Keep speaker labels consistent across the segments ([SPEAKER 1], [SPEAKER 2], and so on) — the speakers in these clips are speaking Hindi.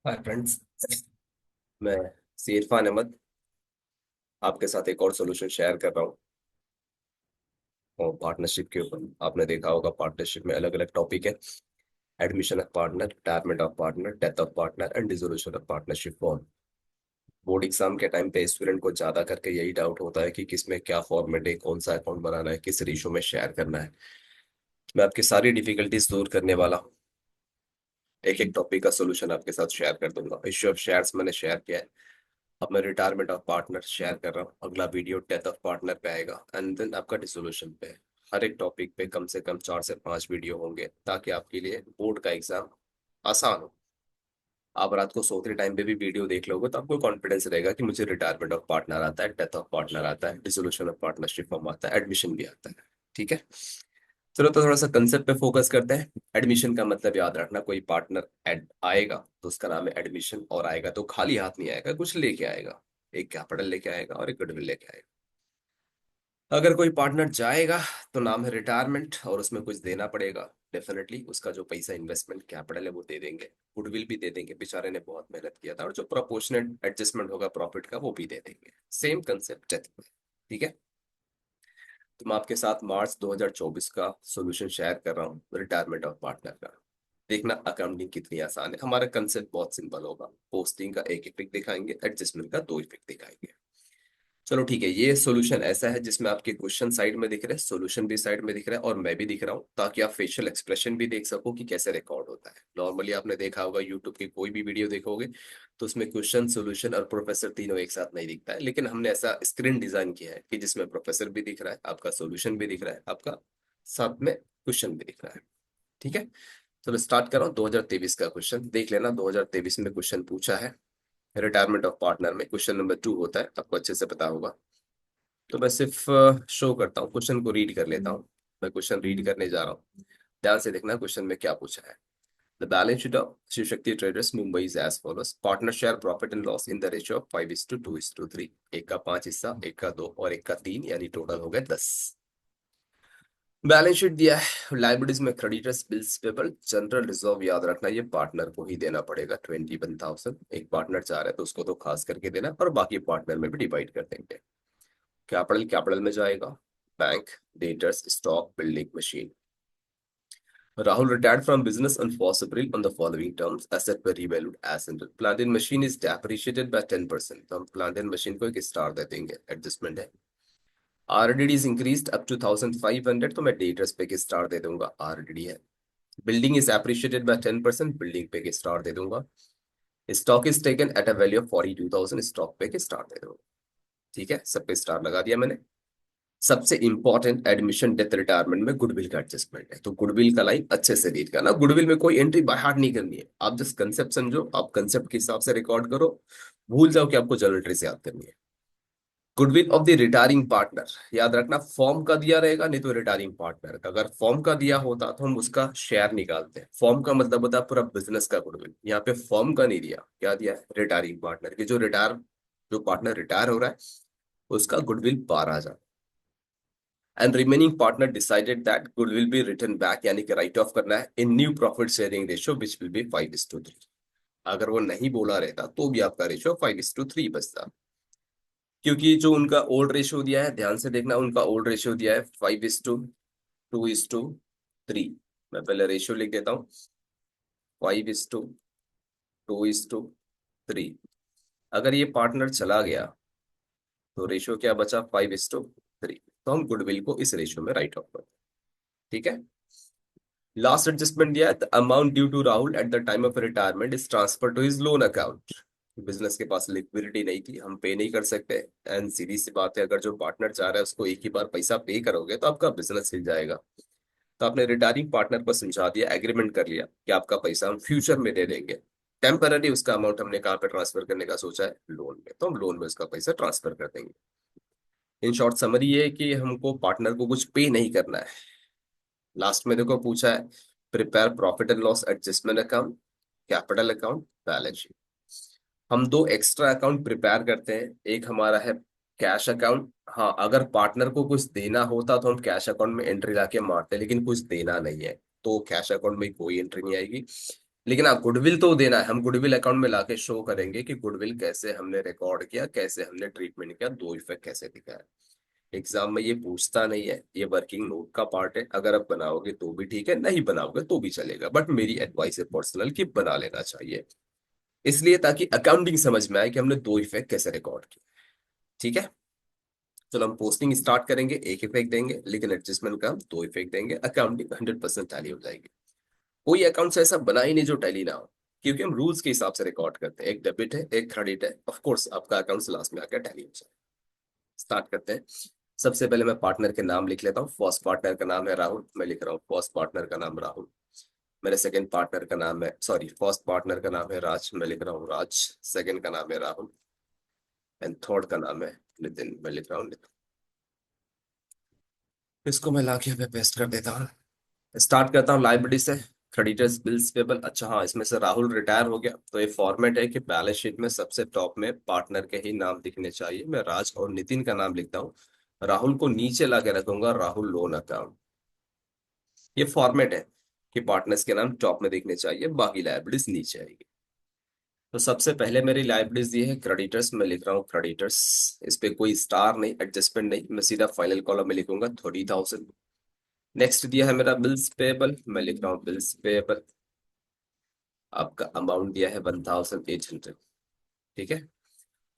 [SPEAKER 1] Hi friends. मैं सी इरफान अहमद आपके साथ एक और सॉल्यूशन शेयर कर रहा हूँ। और पार्टनरशिप के ऊपर आपने देखा होगा, पार्टनरशिप में अलग अलग टॉपिक है। Admission of partner, retirement of partner, death of partner and dissolution of partnership form. Board exam के टाइम पे स्टूडेंट को ज्यादा करके यही डाउट होता है कि किस में क्या फॉर्मेट है, कौन सा अकाउंट बनाना है, किस रेशो में शेयर करना है। मैं आपकी सारी डिफिकल्टीज दूर करने वाला हूँ। एक एक टॉपिक का सोल्यूशन आपके साथ शेयर कर दूंगा। इश्यू ऑफ शेयर्स मैंने शेयर किया है। अब मैं रिटायरमेंट ऑफ पार्टनर शेयर कर रहा हूँ। अगला वीडियो डेथ ऑफ पार्टनर पे आएगा एंड देन आपका डिसोल्यूशन पे। हर एक टॉपिक पे कम से कम 4 से 5 वीडियो होंगे ताकि आपके लिए बोर्ड का एग्जाम आसान हो। आप रात को सोते टाइम पे भी वीडियो देख लोगे तो आपको कॉन्फिडेंस रहेगा कि मुझे रिटायरमेंट ऑफ पार्टनर आता है, डेथ ऑफ पार्टनर आता है, डिसोल्यूशन ऑफ पार्टनरशिप फॉर्म आता है, एडमिशन भी आता है। ठीक है। चलो तो थोड़ा सा कंसेप्ट पे फोकस करते हैं। एडमिशन का मतलब याद रखना, कोई पार्टनर एड आएगा तो उसका नाम है एडमिशन, और आएगा तो खाली हाथ नहीं आएगा, कुछ लेके आएगा। एक कैपिटल लेके आएगा और एक गुडविल लेके आएगा। अगर कोई पार्टनर जाएगा तो नाम है रिटायरमेंट, और उसमें कुछ देना पड़ेगा। डेफिनेटली उसका जो पैसा इन्वेस्टमेंट कैपिटल है वो दे देंगे। गुडविल भी दे देंगे, बेचारे ने बहुत मेहनत किया था, और जो प्रोपोर्शनेट एडजस्टमेंट होगा प्रॉफिट का वो भी दे देंगे। सेम कंसेप्ट डेथ में। ठीक है। तो मैं आपके साथ मार्च 2024 का सॉल्यूशन शेयर कर रहा हूँ रिटायरमेंट ऑफ पार्टनर का। देखना अकाउंटिंग कितनी आसान है। हमारा कंसेप्ट बहुत सिंपल होगा। पोस्टिंग का एक इफेक्ट दिखाएंगे, एडजस्टमेंट का 2 इफेक्ट दिखाएंगे। चलो ठीक है। ये सॉल्यूशन ऐसा है जिसमें आपके क्वेश्चन साइड में दिख रहे हैं, सॉल्यूशन भी साइड में दिख रहा है, और मैं भी दिख रहा हूँ, ताकि आप फेशियल एक्सप्रेशन भी देख सको कि कैसे रिकॉर्ड होता है। नॉर्मली आपने देखा होगा यूट्यूब की कोई भी वीडियो देखोगे तो उसमें क्वेश्चन, सॉल्यूशन और प्रोफेसर तीनों एक साथ नहीं दिखता है, लेकिन हमने ऐसा स्क्रीन डिजाइन किया है कि जिसमें प्रोफेसर भी दिख रहा है, आपका सॉल्यूशन भी दिख रहा है, आपका साथ में क्वेश्चन भी दिख रहा है। ठीक है। चलो स्टार्ट कर रहा हूँ। 2023 का क्वेश्चन देख लेना। 2023 में क्वेश्चन पूछा है रिटायरमेंट ऑफ पार्टनर में। क्वेश्चन नंबर 2 होता है, आपको अच्छे से पता होगा। तो मैं सिर्फ शो करता हूँ, क्वेश्चन को रीड कर लेता हूँ। मैं क्वेश्चन रीड करने जा रहा हूँ। ध्यान से देखना क्वेश्चन में क्या पूछा है। The balance sheet of Shiv Shakti traders Mumbai is as follows. Partner share profit and loss in the ratio of 5:2:3। एक का 5 हिस्सा, एक का 2 और एक का 3, यानी टोटल हो गया 10। बैलेंस शीट दिया है। लाइबिलिटीज में creditors, bills payable, general reserve याद रखना ये पार्टनर को ही देना पड़ेगा 21,000। एक पार्टनर चाह रहा है तो उसको तो खास करके देना, और बाकी पार्टनर में भी डिवाइड कर देंगे। कैपिटल कैपिटल में जाएगा। Bank, debtors, stock, building, machine. Rahul retired from business on 1st April on the following terms. Asset were revalued as in plant and machine is depreciated by 10%. तो हम प्लांट एंड मशीन को एक स्टार दे देंगे, एडजस्टमेंट है। RDD is increased up to 1500, तो मैं डेटर्स पे एक स्टार दे दूंगा, आरडीडी है। Building is appreciated by 10%, building पे एक स्टार दे दूंगा। Stock is taken at a value of 42,000, stock पे एक स्टार दे दूंगा। ठीक है, सब पे स्टार लगा दिया मैंने। सबसे इंपॉर्टेंट एडमिशन डेथ रिटायरमेंट में गुडविल का एडजस्टमेंट है, तो गुडविल का लाइन अच्छे से रीड करना। गुडविल में कोई एंट्री बाय हार्ट नहीं करनी है, आप जस्ट कंसेप्ट समझो, आप कंसेप्ट के हिसाब से रिकॉर्ड करो। भूल जाओ कि आपको जर्नल एंट्री से याद करनी है। Goodwill of the retiring partner याद रखना, फॉर्म का दिया रहेगा, नहीं तो रिटायरिंग पार्टनर का। अगर फॉर्म का दिया होता तो हम उसका शेयर निकालते हैं। फॉर्म का मतलब होता है पूरा बिजनेस का गुडविल। यहाँ पे फॉर्म का नहीं दिया, क्या दिया है, रिटायरिंग पार्टनर की। जो पार्टनर रिटायर हो रहा है उसका goodwill 12,000। And remaining partner decided that good will be return back, यानी कि राइट ऑफ करना है in new profit sharing ratio which will be 5:3। अगर वो नहीं बोला रहता तो भी आपका रेशियो 5:3 बचता। क्योंकि जो उनका ओल्ड रेशियो दिया है, ध्यान से देखना, उनका ओल्ड रेशियो दिया है 5:2:3। मैं पहले रेशियो लिख देता हूँ, 5:2:3। अगर ये पार्टनर चला गया तो रेशियो क्या बचा, 5:3। तो हम गुडविल को इस रेशियो में राइट ऑफ करते हैं। ठीक है। लास्ट एडजस्टमेंट दिया है, the amount due to Rahul at the time of retirement is transfer to his loan account. Business के पास लिक्विडिटी नहीं थी, हम पे नहीं कर सकते। एंड सीधी सी बात है, अगर जो पार्टनर चाह रहा है उसको एक ही बार पैसा पे करोगे तो आपका बिजनेस हिल जाएगा। तो आपने रिटायरिंग पार्टनर को समझा दिया, एग्रीमेंट कर लिया कि आपका पैसा हम फ्यूचर में दे देंगे। टेम्पररी उसका अमाउंट हमने कहाँ पे ट्रांसफर करने का सोचा है, लोन में, तो हम लोन में उसका पैसा ट्रांसफर कर देंगे। इन शॉर्ट समरी ये है कि हमको पार्टनर को कुछ पे नहीं करना है। लास्ट में देखो पूछा है, prepare profit and loss adjustment account, capital account, balance sheet. हम दो एक्स्ट्रा अकाउंट प्रिपेयर करते हैं। एक हमारा है कैश अकाउंट। हाँ, अगर पार्टनर को कुछ देना होता तो हम कैश अकाउंट में एंट्री लाके मारते, लेकिन कुछ देना नहीं है तो कैश अकाउंट में कोई एंट्री नहीं आएगी। लेकिन हाँ, गुडविल तो देना है। हम गुडविल अकाउंट में लाके शो करेंगे कि गुडविल कैसे हमने रिकॉर्ड किया, कैसे हमने ट्रीटमेंट किया, दो इफेक्ट कैसे दिखाया। एग्जाम में ये पूछता नहीं है, ये वर्किंग नोट का पार्ट है। अगर आप बनाओगे तो भी ठीक है, नहीं बनाओगे तो भी चलेगा, बट मेरी एडवाइस है पर्सनल कि बना लेना चाहिए। इसलिए ताकि अकाउंटिंग समझ में आए कि हमने दो इफेक्ट कैसे रिकॉर्ड किए। ठीक है, चलो हम पोस्टिंग स्टार्ट करेंगे, एक इफेक्ट देंगे, लेकिन एडजस्टमेंट का हम दो इफेक्ट देंगे। अकाउंटिंग 100% टैली हो जाएगी। कोई अकाउंट ऐसा बना ही नहीं जो टैली ना हो, क्योंकि हम रूल्स के हिसाब से रिकॉर्ड करते हैं। एक डेबिट है, एक क्रेडिट है, ऑफ कोर्स आपका अकाउंट लास्ट में आकर टैली हो जाए। स्टार्ट करते हैं। सबसे पहले मैं पार्टनर के नाम लिख लेता हूँ। फर्स्ट पार्टनर का नाम है राहुल, मैं लिख रहा हूँ फर्स्ट पार्टनर का नाम राहुल। मेरे सेकंड पार्टनर का नाम है, सॉरी, फर्स्ट पार्टनर का नाम है राज, मैं लिख रहा हूँ राज। सेकंड का नाम है राहुल। एंड थर्ड का नाम है नितिन, मैं लिख रहा हूँ नितिन। इसको मैं लाके यहाँ पे पेस्ट कर देता हूँ। स्टार्ट करता हूँ लाइबिलिटी से। क्रेडिटर्स बिल्स पेबल, अच्छा हाँ, इसमें से राहुल रिटायर हो गया, तो ये फॉर्मेट है कि बैलेंस शीट में सबसे टॉप में पार्टनर के ही नाम दिखने चाहिए। मैं राज और नितिन का नाम लिखता हूँ, राहुल को नीचे ला के रखूंगा राहुल लोन अकाउंट। ये फॉर्मेट है कि पार्टनर्स के नाम टॉप में दिखने चाहिए, बाकी लाइबिलिटीज नीचे आएगी। तो सबसे पहले मेरी लाइबिलिटीज दी है क्रेडिटर्स, मैं लिख रहा हूँ क्रेडिटर्स। इस पे कोई स्टार नहीं, एडजस्टमेंट नहीं, मैं सीधा फाइनल कॉलम में लिखूंगा 30,000। नेक्स्ट दिया है मेरा बिल्स पेबल, मैं लिख रहा हूँ बिल्स पेबल। आपका अमाउंट दिया है 1,800। ठीक है।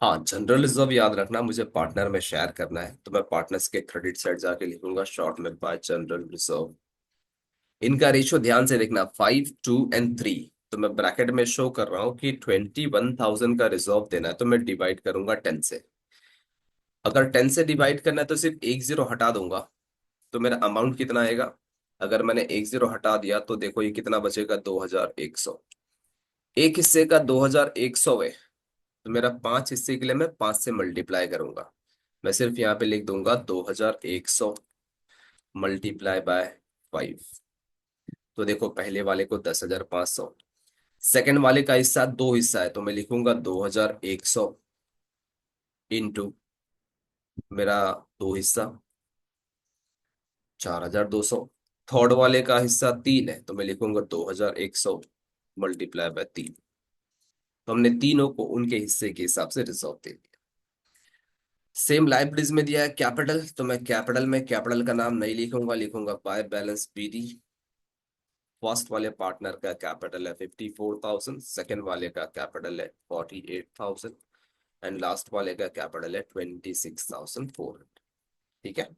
[SPEAKER 1] हाँ, जनरल रिजर्व याद रखना, मुझे पार्टनर में शेयर करना है, तो मैं पार्टनर्स के क्रेडिट साइड जाके लिखूंगा शॉर्ट में बाय जनरल रिजर्व। इनका रेशियो ध्यान से देखना, 5, 2 एंड 3। तो मैं ब्रैकेट में शो कर रहा हूँ कि 21,000 का रिजर्व देना है, तो मैं डिवाइड करूंगा 10 से। अगर 10 से डिवाइड करना है तो सिर्फ एक जीरो हटा दूंगा, तो मेरा अमाउंट कितना आएगा। अगर मैंने एक जीरो हटा दिया तो देखो ये कितना बचेगा, 2,100। एक हिस्से का 2,100 है, तो मेरा पांच हिस्से के लिए मैं 5 से मल्टीप्लाई करूंगा। मैं सिर्फ यहाँ पे लिख दूंगा 2,100 मल्टीप्लाई बाय 5। तो देखो पहले वाले को 10,500, सेकंड वाले का हिस्सा दो हिस्सा है, तो मैं लिखूंगा 2,100 इंटू मेरा दो हिस्सा 4,200। थर्ड वाले का हिस्सा तीन है, तो मैं लिखूंगा 2,100 मल्टीप्लाई बाय 3। तो हमने तीनों को उनके हिस्से के हिसाब से रिजर्व दे दिया। सेम लाइब्रेरीज में दिया है कैपिटल, तो मैं कैपिटल में कैपिटल का नाम नहीं लिखूंगा, लिखूंगा बाय बैलेंस बीडी। फर्स्ट वाले पार्टनर का कैपिटल है 54,000, सेकेंड वाले का कैपिटल है 48,000, एंड लास्ट वाले का कैपिटल है 26,400। ठीक है।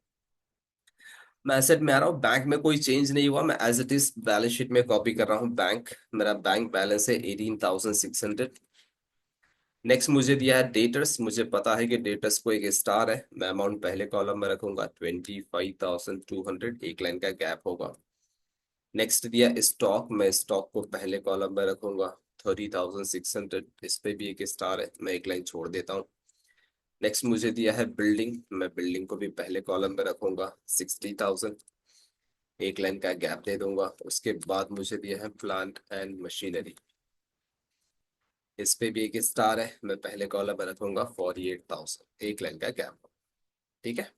[SPEAKER 1] मैं एसेट में आ रहा हूँ, बैंक में कोई चेंज नहीं हुआ, मैं as it is balance sheet में कॉपी कर रहा हूँ बैंक। मेरा बैंक बैलेंस है 18,600। नेक्स्ट मुझे दिया है डेटर्स, मुझे पता है कि डेटर्स को एक स्टार है, मैं अमाउंट पहले कॉलम में रखूंगा 25,200, एक लाइन का गैप होगा। नेक्स्ट दिया स्टॉक, मैं स्टॉक को पहले कॉलम में रखूंगा 30,600, इस पे भी एक स्टार है, मैं एक लाइन छोड़ देता हूँ। नेक्स्ट मुझे दिया है बिल्डिंग, मैं बिल्डिंग को भी पहले कॉलम में रखूंगा 60,000, एक लाइन का गैप दे दूंगा। उसके बाद मुझे दिया है प्लांट एंड मशीनरी, इस पे भी एक स्टार है, मैं पहले कॉलम में रखूंगा 48,000, एक लाइन का गैप। ठीक है।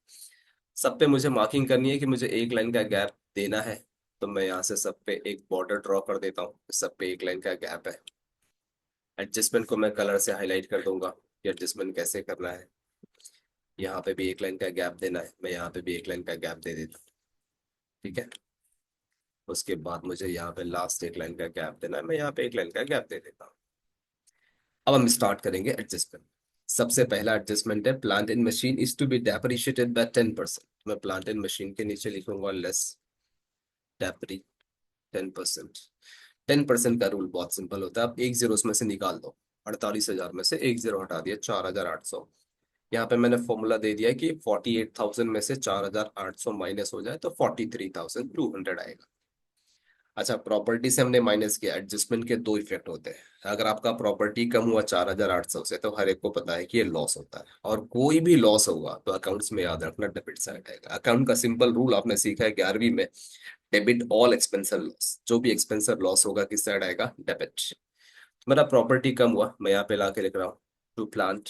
[SPEAKER 1] सब पे मुझे मार्किंग करनी है कि मुझे एक लाइन का गैप देना है, तो मैं यहाँ से सब पे एक बॉर्डर ड्रॉ कर देता हूँ, सब पे एक लाइन का गैप है। एडजस्टमेंट को मैं कलर से हाईलाइट कर दूंगा कि एडजस्टमेंट कैसे करना है। यहाँ पे भी एक लाइन का गैप देना है, मैं यहाँ पे भी एक लाइन का गैप दे देता हूँ। ठीक है। उसके बाद मुझे यहाँ पे लास्ट एक लाइन का गैप देना है, मैं यहाँ पे एक लाइन का गैप दे देता हूँ। अब हम स्टार्ट करेंगे एडजस्टमेंट। सबसे पहला एडजस्टमेंट है plant and machine is to be depreciated by 10%। मैं प्लांट एंड मशीन के नीचे लिखूंगा लेस डेप्री 10%। 10% का रूल बहुत सिंपल होता है, आप एक जीरो उसमें से निकाल दो। 48,000 में से एक जीरो हटा दिया, 4,800। यहाँ पे मैंने फॉर्मूला दे दिया कि 48,000 में से 4,800 माइनस हो जाए तो 43,200 आएगा। अच्छा, प्रॉपर्टी से हमने माइनस किया। एडजस्टमेंट के दो इफेक्ट होते हैं। अगर आपका प्रॉपर्टी कम हुआ 4,800 से, तो हर एक को पता है कि ये लॉस होता है, और कोई भी लॉस होगा तो अकाउंट्स में याद रखना डेबिट साइड आएगा। अकाउंट का सिंपल रूल आपने सीखा है 11वीं में, डेबिट ऑल एक्सपेंसर लॉस। जो भी एक्सपेंसर लॉस होगा किस साइड आएगा, डेबिट। मेरा प्रॉपर्टी कम हुआ, मैं यहाँ पे ला के लिख रहा हूँ टू प्लांट।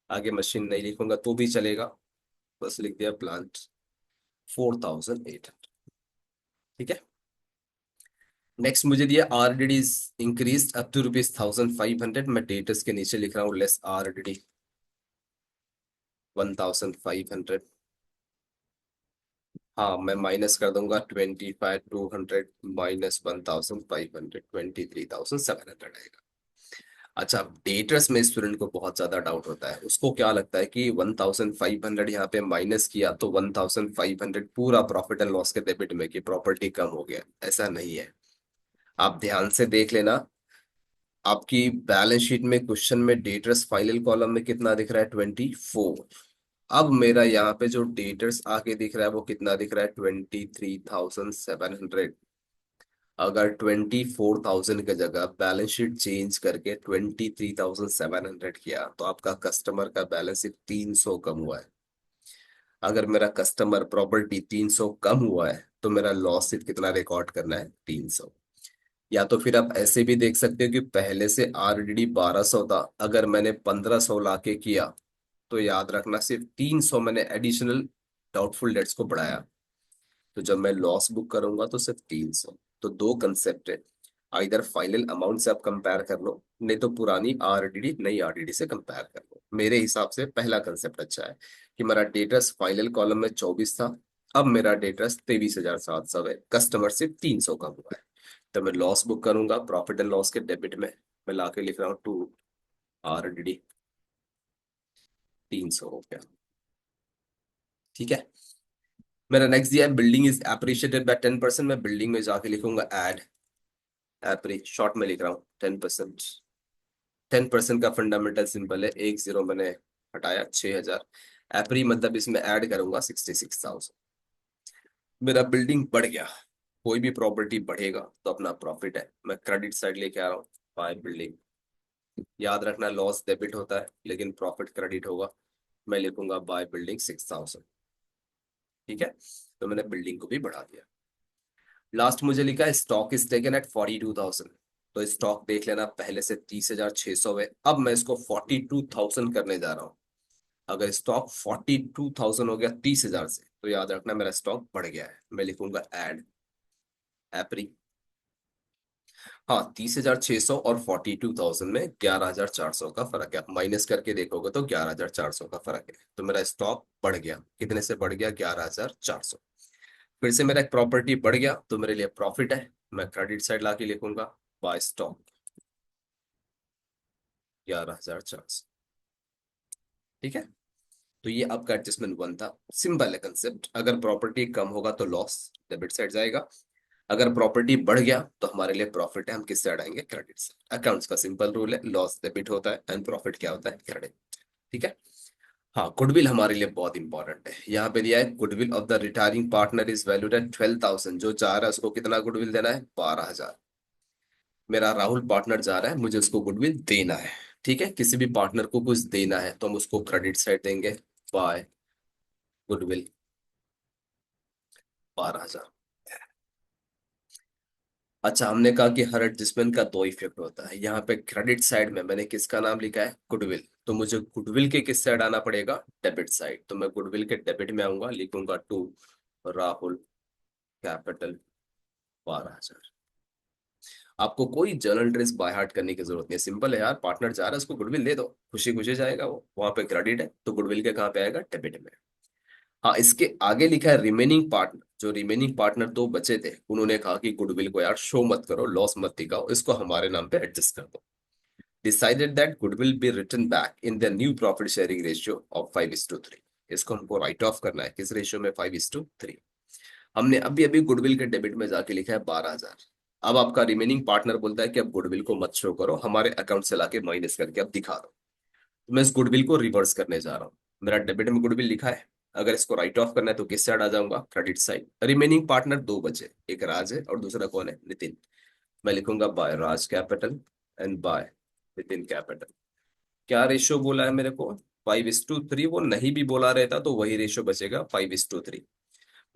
[SPEAKER 1] आगे मशीन नहीं लिखूंगा तो भी चलेगा, बस लिख दिया प्लांट 4,800। ठीक है। नेक्स्ट मुझे दिया आरडीडी इंक्रीज अप टू ₹1500। मैं डेटर्स के नीचे लिख रहा हूँ लेस आरडीडी 1500। हाँ, मैं माइनस कर दूंगा 25,200 माइनस 1500, 23,700 आएगा। अच्छा, डेटर्स में स्टूडेंट को बहुत ज्यादा डाउट होता है, उसको क्या लगता है कि 1500 यहाँ पे माइनस किया तो 1500 पूरा प्रॉफिट एंड लॉस के डेबिट में कि प्रॉपर्टी कम हो गया। ऐसा नहीं है। आप ध्यान से देख लेना, आपकी बैलेंस शीट में क्वेश्चन में डेटर्स फाइनल कॉलम में कितना दिख रहा है? 24। अब मेरा यहाँ पे जो डेटर्स आगे दिख रहा है वो कितना दिख रहा है? 23,700। अगर 24,000 की जगह बैलेंस शीट चेंज करके 23,700 किया तो आपका कस्टमर का बैलेंस सिर्फ 300 कम हुआ है। अगर मेरा कस्टमर प्रॉपर्टी 300 कम हुआ है तो मेरा लॉस सिर्फ कितना रिकॉर्ड करना है? 300। या तो फिर आप ऐसे भी देख सकते हो कि पहले से आरडीडी 1200 था, अगर मैंने 1500 लाके किया तो याद रखना सिर्फ 300 मैंने एडिशनल डाउटफुल डेट्स को बढ़ाया। तो जब मैं लॉस बुक करूंगा तो सिर्फ 300। तो दो कंसेप्ट है, इधर फाइनल अमाउंट से आप कंपेयर कर लो, नहीं तो पुरानी आरडीडी नई आरडीडी से कंपेयर कर लो। मेरे हिसाब से पहला कंसेप्ट अच्छा है कि मेरा डेटर्स फाइनल कॉलम में 24 था, अब मेरा डेटर्स 23,700 है, कस्टमर सिर्फ 300 कम हुआ है। तो मैं लॉस बुक करूंगा प्रॉफिट एंड लॉस के डेबिट में, मैं लाके लिख रहा हूँ टू आरडीडी 300 हो गया। ठीक है। मेरा नेक्स्ट दिया है बिल्डिंग इज अप्रिशिएटेड बाय 10%। मैं बिल्डिंग में जाके लिखूंगा एड एप्री, शॉर्ट में लिख रहा हूँ 10%। 10% का फंडामेंटल सिंपल है, एक जीरो मैंने हटाया 6,000। एप्री मतलब इसमें ऐड करूंगा 66,000। मेरा बिल्डिंग बढ़ गया। कोई भी प्रॉपर्टी बढ़ेगा तो अपना प्रॉफिट है। मैं क्रेडिट साइड लेके आ रहा हूँ, बाय बिल्डिंग। याद रखना लॉस डेबिट होता है लेकिन प्रॉफिट क्रेडिट होगा। मैं लिखूंगा बाय बिल्डिंग 6,000। ठीक है, तो मैंने बिल्डिंग को भी बढ़ा दिया। लास्ट मुझे लिखा है स्टॉक इज टेकन एट 42,000। तो स्टॉक देख लेना, पहले से 30,600 है, अब मैं इसको 42,000 करने जा रहा हूँ। अगर स्टॉक 42,000 हो गया 30,000 से तो याद रखना मेरा स्टॉक बढ़ गया है। मैं लिखूंगा एड एप्री। हाँ, 30,600 और 42,000 में 11,400 का फर्क है। आप माइनस करके देखोगे तो 11,400 का फर्क है। तो मेरा स्टॉक बढ़ गया, कितने से बढ़ गया? 11,400। फिर से मेरा एक प्रॉपर्टी बढ़ गया तो मेरे लिए प्रॉफिट है। मैं क्रेडिट साइड ला के लिखूंगा बाय स्टॉक 11,400। ठीक है, तो ये आपका एडजस्टमेंट वन था। सिंपल है कंसेप्ट, अगर प्रॉपर्टी कम होगा तो लॉस डेबिट साइड जाएगा, अगर प्रॉपर्टी बढ़ गया तो हमारे लिए प्रॉफिट है, हम किस साइड आएंगे? Credit side. अकाउंट्स का सिंपल रूल है, लॉस डेबिट होता है एंड प्रॉफिट क्या होता है? क्रेडिट। ठीक है। हाँ, गुडविल हमारे लिए बहुत इंपॉर्टेंट है। यहाँ पे दिया है goodwill of the retiring partner is valued at 12,000। जो जा रहा है उसको कितना गुडविल देना है? 12,000। मेरा राहुल पार्टनर जा रहा है, मुझे उसको गुडविल देना है। ठीक है, किसी भी पार्टनर को कुछ देना है तो हम उसको क्रेडिट साइड देंगे बाय गुडविल 12,000। अच्छा, हमने कहा कि हर एडजस्टमेंट का दो इफेक्ट होता है। यहाँ पे क्रेडिट साइड में मैंने किसका नाम लिखा है? गुडविल। तो मुझे गुडविल के किस साइड आना पड़ेगा? Debit side. तो मैं गुडविल के डेबिट में आऊंगा, लिखूंगा टू राहुल कैपिटल 12,000। आपको कोई जर्नल ट्रेस बाय हार्ट करने की जरूरत नहीं है, सिंपल है यार। पार्टनर जा रहा है उसको गुडविल दे दो, खुशी खुशी जाएगा वो। वहां पे क्रेडिट है तो गुडविल के कहाँ पे आएगा? डेबिट में। हाँ, इसके आगे लिखा है रिमेनिंग पार्टनर। जो रिमेनिंग पार्टनर दो बचे थे उन्होंने कहा कि गुडविल को यार शो मत करो, लॉस मत दिखाओ, इसको हमारे नाम पे एडजस्ट कर दो। Decided that goodwill be written back in the new profit sharing ratio of 5:3। इसको हमको राइट ऑफ करना है किस रेशियो में? 5:3। हमने अभी अभी गुडविल के डेबिट में जाके लिखा है 12,000। अब आपका रिमेनिंग पार्टनर बोलता है कि अब गुडविल को मत शो करो, हमारे अकाउंट से लाके माइनस करके अब दिखा दो। तो मैं इस गुडविल को रिवर्स करने जा रहा हूँ। मेरा डेबिट में गुडविल लिखा है, अगर इसको राइट ऑफ करना है तो किस साइड आ जाऊंगा? Credit side. रिमेनिंग पार्टनर दो बचे, एक राज है और दूसरा कौन है? नितिन। मैं लिखूंगा by Raj capital and by Nitin capital. क्या रेशियो बोला है मेरे को? 5:3। वो नहीं भी बोला रहता तो वही रेशियो बचेगा 5:3।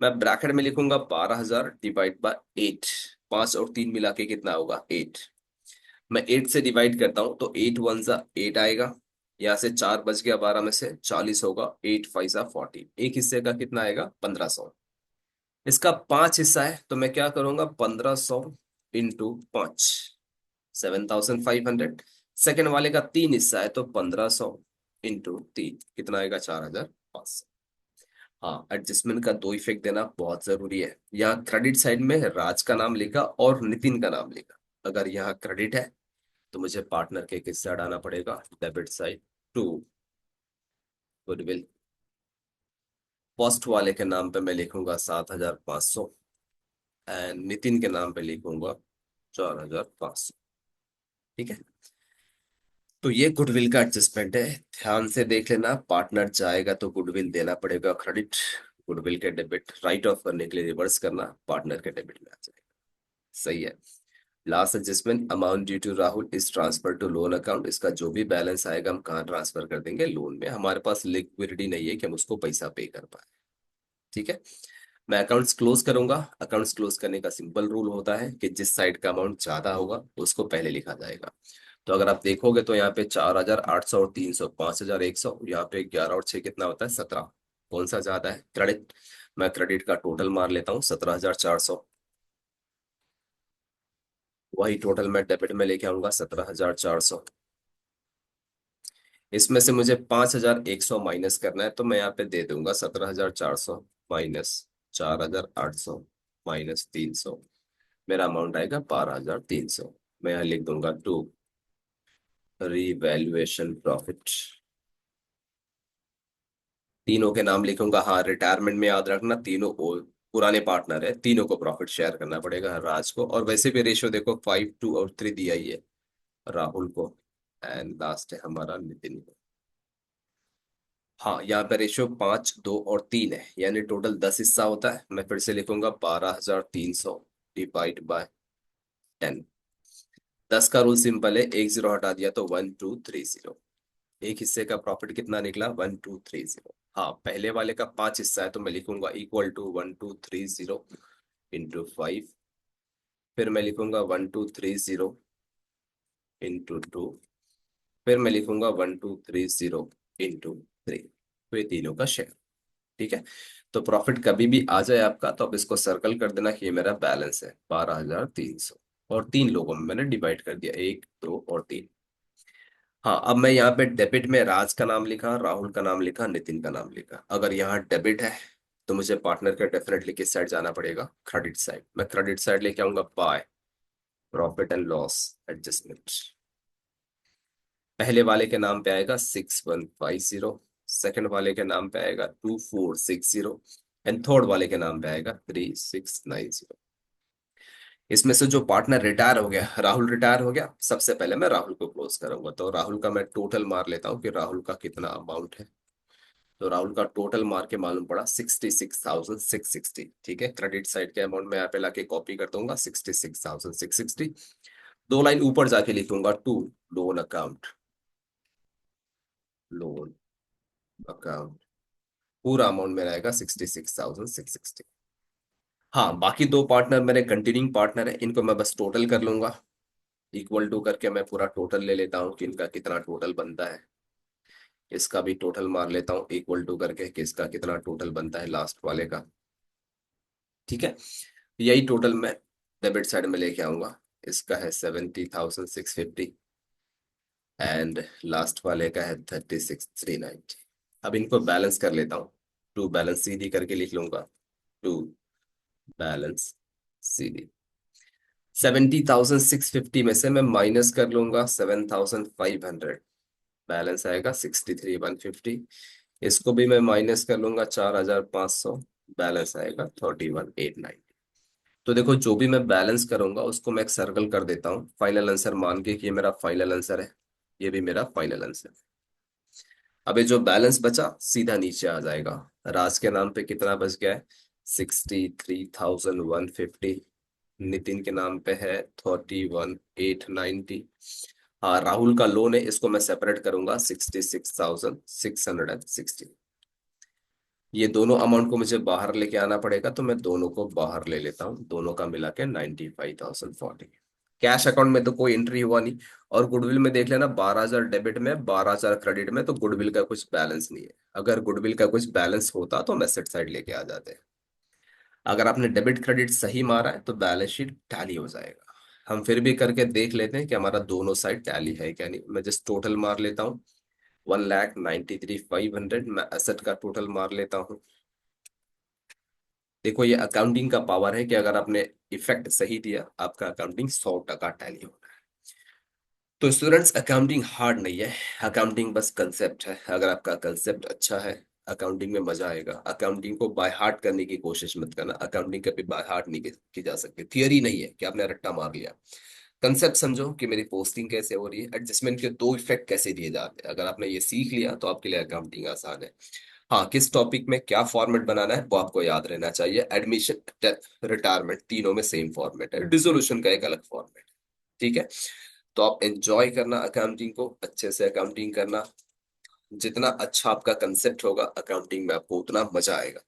[SPEAKER 1] मैं ब्रैकेट में लिखूंगा 12,000 डिवाइड बाय 8। 5 और 3 मिला के कितना होगा? 8। मैं 8 से डिवाइड करता हूं तो 8 1 8 आएगा। यहाँ से 4 बच गया, 12 में से 40 होगा। 8 5 40। एक हिस्से का कितना आएगा? 1,500। इसका 5 हिस्सा है तो मैं क्या करूंगा? 1,500 इंटू 5, 7,500। सेकेंड वाले का 3 हिस्सा है तो 1,500 इंटू 3 कितना आएगा? 4,500। हाँ, एडजस्टमेंट का दो इफेक्ट देना बहुत जरूरी है। यहाँ क्रेडिट साइड में राज का नाम लिखा और नितिन का नाम लिखा। अगर यहाँ क्रेडिट है तो मुझे पार्टनर के किससे हटाना पड़ेगा? Debit side to goodwill. First वाले के नाम पे मैं लिखूंगा 7,500 एंड नितिन के नाम पे लिखूंगा 4,500। ठीक है, तो ये गुडविल का एडजस्टमेंट है। ध्यान से देख लेना, पार्टनर जाएगा तो गुडविल देना पड़ेगा क्रेडिट, गुडविल के डेबिट राइट ऑफ करने के लिए रिवर्स करना, पार्टनर के डेबिट में आ जाएगा। सही है। Last adjustment, amount due to Rahul is transfer to loan account. इसका जो भी बैलेंस आएगा हम कहाँ ट्रांसफर कर देंगे? लोन में। हमारे पास लिक्विडिटी नहीं है कि हम उसको पैसा पे कर पाए। ठीक है, मैं अकाउंट्स क्लोज करूंगा। अकाउंट्स क्लोज करने का सिंपल रूल होता है कि जिस साइड का अमाउंट ज्यादा होगा उसको पहले लिखा जाएगा। तो अगर आप देखोगे तो यहाँ पे 4,800 और 300, 5,100, यहाँ पे 11 और 6 कितना होता है? 17। कौन सा ज्यादा है? क्रेडिट। मैं क्रेडिट का टोटल मार लेता हूँ 17,400। वही टोटल मैं डेबिट में लेके आऊंगा 17,400। इसमें से मुझे 5,100 माइनस करना है तो मैं यहाँ पे दे दूंगा 17,400 माइनस 4,800 माइनस 300। मेरा अमाउंट आएगा 12,300। मैं यहाँ लिख दूंगा टू रिवैल्यूएशन प्रॉफिट। तीनों के नाम लिखूंगा। हाँ, रिटायरमेंट में याद रखना तीनों पुराने पार्टनर है, तीनों को प्रॉफिट शेयर करना पड़ेगा राज को। और वैसे भी रेशियो देखो 5:2 और 3 दिया ही है राहुल को, एंड लास्ट है हमारा नितिन को। हाँ, यहाँ पे रेशियो 5, 2 और 3 है, यानी टोटल 10 हिस्सा होता है। मैं फिर से लिखूंगा 12,300 डिवाइड बाय 10। 10 का रूल सिंपल है, एक जीरो हटा दिया तो 1,230। एक हिस्से का प्रॉफिट कितना निकला? 1,230। हाँ, पहले वाले का 5 हिस्सा है तो मैं लिखूंगा इक्वल टू 1,230 इंटू 5। फिर मैं लिखूंगा 1,230 इंटू 2। फिर मैं लिखूंगा 1,230 इंटू 3। तो ये तीनों का शेयर। ठीक है, तो प्रॉफिट कभी भी आ जाए आपका तो आप इसको सर्कल कर देना कि ये मेरा बैलेंस है 12,300। और 3 लोगों में मैंने डिवाइड कर दिया, 1, 2 और 3। हाँ, अब मैं यहाँ पे डेबिट में राज का नाम लिखा, राहुल का नाम लिखा, नितिन का नाम लिखा। अगर यहाँ डेबिट है तो मुझे पार्टनर का डेफिनेटली किस साइड जाना पड़ेगा? Credit side. मैं क्रेडिट साइड लेके आऊंगा by profit and loss adjustment. पहले वाले के नाम पे आएगा 6,150, सेकंड वाले के नाम पे आएगा 2,460 एंड थर्ड वाले के नाम पे आएगा 3,690। इसमें से जो पार्टनर रिटायर हो गया, राहुल रिटायर हो गया, सबसे पहले मैं राहुल को क्लोज करूंगा। तो राहुल का मैं टोटल मार लेता हूँ कि राहुल का कितना अमाउंट है। तो राहुल का टोटल मार के मालूम पड़ा 66,660। ठीक है, क्रेडिट साइड के अमाउंट में यहाँ पे लाके कॉपी कर दूंगा 66,660। 2 लाइन ऊपर जाके लिखूंगा to loan account, loan account. पूरा अमाउंट मेरा आएगा 66,660। हाँ, बाकी 2 पार्टनर मेरे कंटिन्यूइंग पार्टनर है, इनको मैं बस टोटल कर लूंगा। इक्वल टू करके मैं पूरा टोटल ले लेता हूँ कि इनका कितना टोटल बनता है। इसका भी टोटल मार लेता हूँ इक्वल टू करके कि इसका कितना टोटल बनता है लास्ट वाले का। ठीक है, यही टोटल मैं डेबिट साइड में लेके आऊंगा। इसका है 70,650 एंड लास्ट वाले का है 36,390। अब इनको बैलेंस कर लेता हूँ। टू बैलेंस सीधी करके लिख लूंगा, टू बैलेंस सीधी। 70,650 में से मैं माइनस कर लूंगा 7,500, बैलेंस आएगा 63,150। इसको भी मैं माइनस कर लूंगा 4,500, बैलेंस आएगा 31,890। तो देखो, जो भी मैं बैलेंस करूंगा उसको मैं एक सर्कल कर देता हूँ फाइनल आंसर मान के कि ये मेरा फाइनल आंसर है, ये भी मेरा फाइनल आंसर है। अब ये जो बैलेंस बचा सीधा नीचे आ जाएगा। राज के नाम पे कितना बच गया है? 63,150। नितिन के नाम पे है 31,890। हाँ, राहुल का लोन है, इसको मैं सेपरेट करूंगा 66,660। ये दोनों अमाउंट को मुझे बाहर लेके आना पड़ेगा तो मैं दोनों को बाहर ले लेता हूँ, दोनों का मिला के 95,040। कैश अकाउंट में तो कोई एंट्री हुआ नहीं। और गुडविल में देख लेना, 12,000 डेबिट में 12,000 क्रेडिट में, तो गुडविल का कुछ बैलेंस नहीं है। अगर गुडविल का कुछ बैलेंस होता तो हम एसेट साइड लेके आ जाते। अगर आपने डेबिट क्रेडिट सही मारा है तो बैलेंस शीट टैली हो जाएगा। हम फिर भी करके देख लेते हैं कि हमारा दोनों साइड टैली है क्या नहीं। मैं जस्ट टोटल मार लेता हूँ, 1,93,500। मैं एसेट का टोटल मार लेता हूँ। देखो ये अकाउंटिंग का पावर है कि अगर आपने इफेक्ट सही दिया, आपका अकाउंटिंग 100% टैली होगा। तो स्टूडेंट्स, अकाउंटिंग हार्ड नहीं है, अकाउंटिंग बस कंसेप्ट है। अगर आपका कंसेप्ट अच्छा है, अकाउंटिंग में मजा आएगा। अकाउंटिंग को बाय हार्ट करने की कोशिश मत करना, अकाउंटिंग कभी बाय हार्ट नहीं की जा सकती। थियरी नहीं है कि आपने रट्टा मार लिया। कंसेप्ट समझो कि मेरी पोस्टिंग कैसे हो रही है, एडजस्टमेंट के दो इफेक्ट कैसे दिए जाते हैं। अगर आपने ये सीख लिया तो आपके लिए अकाउंटिंग आसान है। हाँ, किस टॉपिक में क्या फॉर्मेट बनाना है वो आपको याद रहना चाहिए। एडमिशन, डेथ, रिटायरमेंट, तीनों में सेम फॉर्मेट है, डिसोल्यूशन का एक अलग फॉर्मेट है। ठीक है। तो आप एंजॉय करना अकाउंटिंग को, अच्छे से अकाउंटिंग करना। जितना अच्छा आपका कंसेप्ट होगा अकाउंटिंग में, आपको उतना मजा आएगा।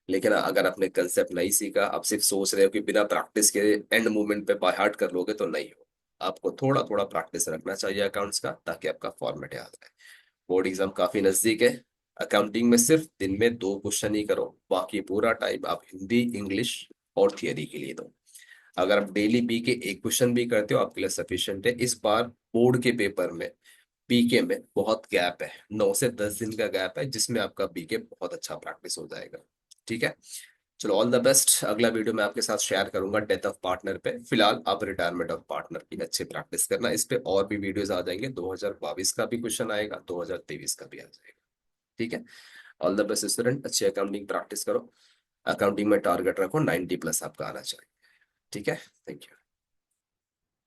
[SPEAKER 1] लेकिन अगर आपने कंसेप्ट नहीं सीखा, आप सिर्फ सोच रहे हो कि बिना प्रैक्टिस के एंड मोमेंट पे बाय हार्ट कर लोगे, तो नहीं हो। आपको थोड़ा थोड़ा प्रैक्टिस रखना चाहिए अकाउंट्स का, ताकि आपका फॉर्मेट याद रहे। बोर्ड एग्जाम काफी नजदीक है। अकाउंटिंग में सिर्फ दिन में 2 क्वेश्चन ही करो, बाकी पूरा टाइम आप हिंदी, इंग्लिश और थियरी के लिए दो। अगर आप डेली पी के 1 क्वेश्चन भी करते हो, आपके लिए सफिशियंट है। इस बार बोर्ड के पेपर में पीके में बहुत गैप है, 9 से 10 दिन का गैप है, जिसमें आपका पीके बहुत अच्छा प्रैक्टिस हो जाएगा। ठीक है। चलो, ऑल द बेस्ट। अगला वीडियो मैं आपके साथ शेयर करूंगा डेथ ऑफ पार्टनर पे। फिलहाल आप रिटायरमेंट ऑफ पार्टनर की अच्छी प्रैक्टिस करना। इस पे और भी वीडियोस आ जाएंगे, 2022 का भी क्वेश्चन आएगा, 2023 का भी आ जाएगा। ठीक है। ऑल द बेस्ट स्टूडेंट, अच्छी अकाउंटिंग प्रैक्टिस करो। अकाउंटिंग में टारगेट रखो 90 प्लस आपका आना चाहिए। ठीक है। Thank you.